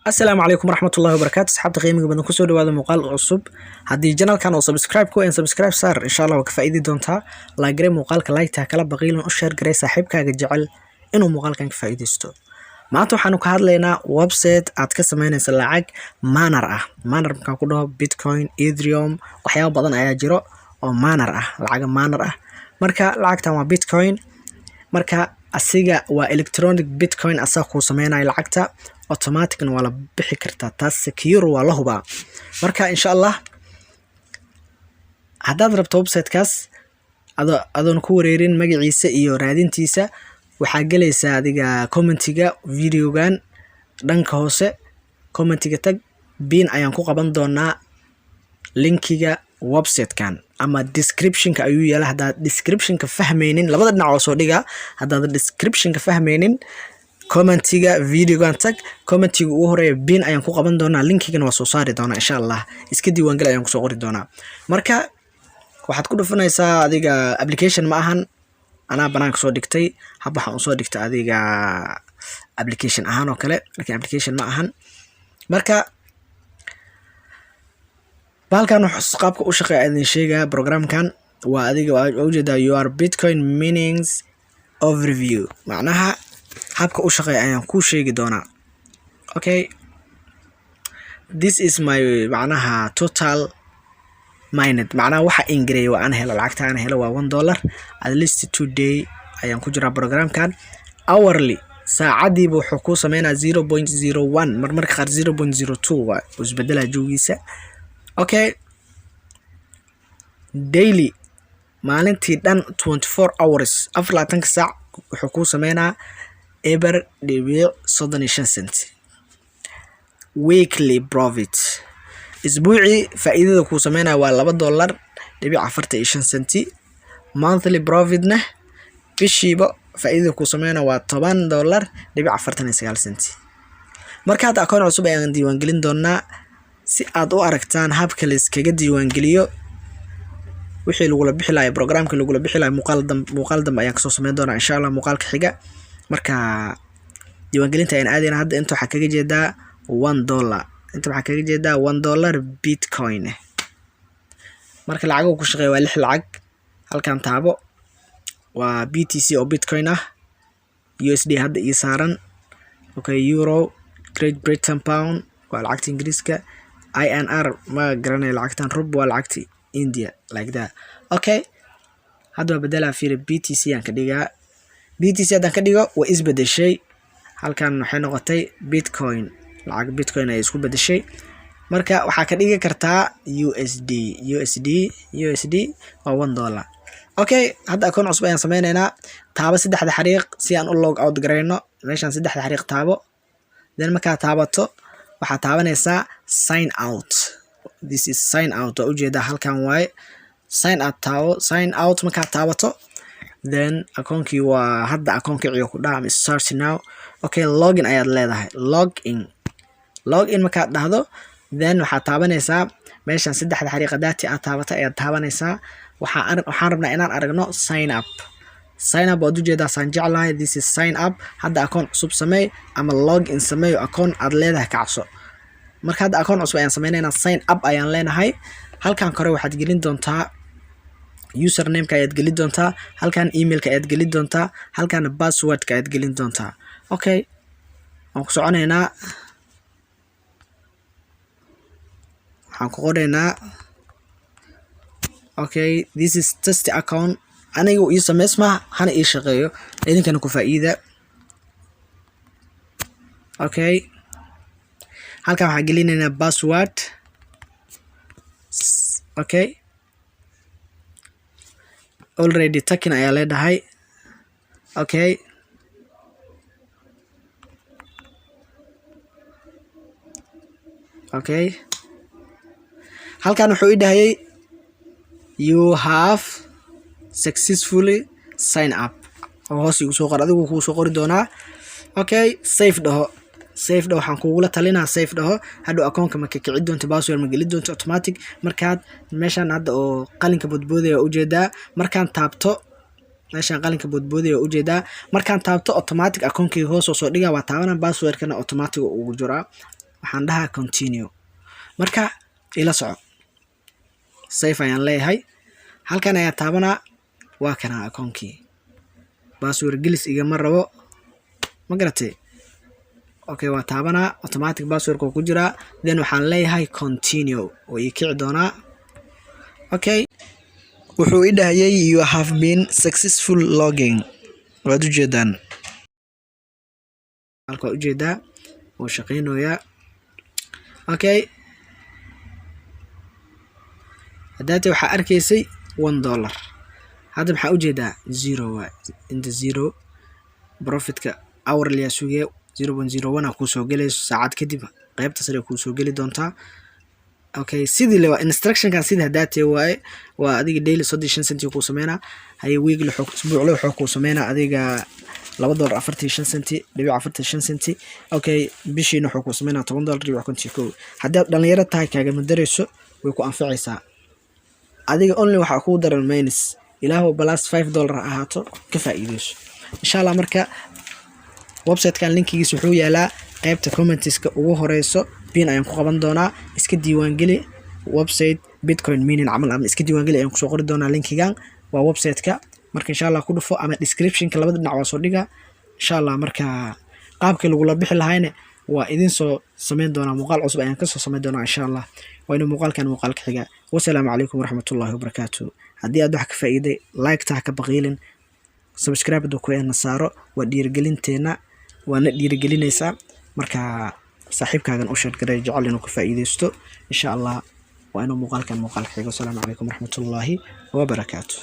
السلام عليكم ورحمة الله وبركاته. أصحابتي qiimiga badan kusoo dhawaada muuqaal cusub. Haddii channelkan oo subscribe ku een subscribe saar insha Allah waa ka faa'iidi doontaa. Like garee muuqaalka like ta kala baqiilin u share garee saaxiibkaaga jecel inuu muuqaalkan ka faa'iideysto. Maanta waxaanu ka hadlaynaa website aad ka sameynayso lacag Manor ah. Manor markaan ku dhaho Bitcoin, Ethereum, waxyaabo badan ayaa jiro oo Manor ah, lacag Manor ah. Marka lacagtan waa Bitcoin. Marka asiga waa electronic Bitcoin asaa ku sameynaya lacagta automatic wala bixi kartaa taas secure waa la hubaa. Marka insha Allah haddaad rabto website-kaas adoon ku wareerin magaciisa iyo raadintiisa waxaa galaysaa adiga commentiga videogan dhanka hoose commentiga tag pin ayaan ku qaban doonaa linkiga website-kan ama description-ka ayuu yaala. haddaad description-ka fahmaynin labada dhinac oo soo dhiga. haddaad description-ka fahmaynin commentiga videogan tag commentiga ugu horeeya pin ayaan ku qaban doonaa, linkigana waa soo saari doonaa insha Allah. iska diiwaan gal ayaan ku soo qori doonaa. Marka waxaad ku dhufanaysaa adiga application ma ahan anaa banaanka soo dhigtay hab waxaan soo dhigtay adiga application ahaan oo kale laakiin application ma ahan. Marka balkan qaabka u shaqeeya idin sheegaa programkan waa adiga waa ujeedaa your Bitcoin meanings overview macnaha habka u shaqeeya ayaan ku sheegi doonaa. Okay, this is my macnaha total mined macnaha waxa ingray waa aan helo lacagta aan helo waa $1 at least today ayaan ku jiraa programkan. Hourly saacadiiba wuxuu ku sameynaa 0.01 marmarka qaar 0.02 waa isbedela joogiisa. Okay, daily maalintii dhan 24 hours 24 saac wuxuu ku sameynaa eber dhibic 35 cent. Weekly profit isbuuci faa'iidada ku sameynaa waa $2 dhibic 45 cent. Monthly profit na bishiiba faa'iidada ku sameynaa waa $10 dhibic 49 cent. Marka hadda akoon cusub ayaan diiwaan gelin doonaa si aad u aragtaan habka la iskaga diiwaan geliyo wixii lagu bixi lahayo programka lagu bixi lahayo muuqaal dambe ayaan ka soo sameyn doonaa insha Allah muuqaalka xiga. Marka diiwaan gelinta ayaan aadayna hadda inta waxa kaga jeedaa $1 inta waxa kaga jeedaa $1 Bitcoin. Marka lacag ku shaqeeyo waa 6 lacag halkan taabo waa BTC oo Bitcoin ah, USD hadda ii saaran, okay, Euro, Great Britain Pound waa lacagta Ingiriiska, INR ma garanay lacagtan rub waa lacagta India like that. Okay, hadda bedela fiir BTC aan ka dhigaa. BTC hadaan ka dhigo waa isbedeshay halkan waxay noqotay Bitcoin, lacag Bitcoin ay isku bedeshay. Marka waxa ka dhigi kartaa USD waa $1. Okay, hadda akoon cusub ayaan sameynaynaa. taabo saddexda xariiq si aan u log out gareyno. meeshan saddexda xariiq taabo then marka taabato waxa taabanaysaa sign out. This is sign out oo ujeeda halkan waay sign out marka taabato then akoonkii waa hadda akoonkii ciyo ku dhaam start now. Okay, login ayaad leedahay. login marka dhahdo then waxa taabanaysaa meeshan saddexda xariiq data aad taabata ayaad taabanaysaa. waxaan rabnaa inaan aragno sign up oo ujeeda saan jeclahay. This is sign up. hadda akoon cusub sameey ama login sameeyo akoon aad leedahay kacso. marka hadda akoon cusub ayaan sameynaynaa sign up ayaan leenahay. halkan kore waxaad gelin doontaa username-ka ayaad gelin doontaa, halkan email-ka ayaad gelin doontaa, halkan password-ka ayaad gelin doontaa. Okay, waan ku soconaynaa. waxaan ku qoraynaa okay, this is test account. aniga ii sameysma hana ii shaqeeyo idinkana ku faa'iida. Okay, halkan waxaan gelinaynaa password. Okay, already taken ayaa leedahay. Okay, okay, halkan wuxuu ii dhahayay you have successfully sign up oo hoos igu soo qor adigu ku soo qori doonaa. Okay, save dhaho waxaan kugula talinaa save dhaho. hadhow akoonka ma ka kici doonto password ma gelin doonto automatic. markaad meeshan hadda oo qalinka boodboodaya ujeedaa markaan taabto meeshan qalinka boodboodaya ujeedaa markaan taabto automatic akoonkii hoos soo dhigaa waa taabana password-kana automatic ugu jiraa. waxaan dhahaa continue marka ila soco save ayaan leeyahay halkan ayaa taabanaa waa kana akoonkii password gelis igama rabo ma garatay okay waa taabanaa automatic password ku jiraa then waxaan leeyahay continue oo ii kici doonaa okay wuxuu i dhahayay you have been successful logging waad ujeedaan halka ujeedaa oo shaqeynaya okay hadaad waxa arkaysay $1 hadda waxa ujeedaa 0 waa inta 0 profitka hourly suuqay 0.01 ku soo galayso saacad kadib qaybta sare ku soo gali doontaa okay sidii lewa instruction kan sidii hadaatay waaye waa adiga daily 35 cent ku sameeyna hay weekly usbuuclo wuxuu ku sameeyna adiga $2.45 dhibic 45 cent okay bishiina wuxuu ku sameeyna $10.51 hadaa dhalinyaro tahay kaaga madareyso way ku anfacaysaa adiga only waxa ku daran minus ilaahu plus $5 ahaato ka faa'iideyso insha Allah marka website kan linkigiisa wuxuu yaalaa qaybta comments-ka ugu horeyso pin ayaan ku qaban doonaa iska diiwaan gali website bitcoin mining amal ama iska diiwaan gali ayaan ku soo qori doonaa linkigan waa website-ka marka insha Allah ku dhufo ama description-ka labada dhinac waa soo dhiga insha Allah marka qaabka lagu la bixi lahayna waa idin soo sameyn doonaa muuqaal cusub ayaan ka soo sameyn doonaa insha Allah waa inuu muuqaalkan muuqaalka xiga wassalaamu calaykum waraxmatullaahi wabarakaatuh haddii aad wax ka faa'iiday like taa ka baqiilin subscribe do ku nasaaro waa dhiirigelinteena waana dhiirigelinaysaa marka saaxiibkaagan u share garay jecel inuu ka faa'iideysto insha Allah waa inuu muuqaalkan muuqaalka xiga wassalaamu calaykum waraxmatullaahi wabarakaatuh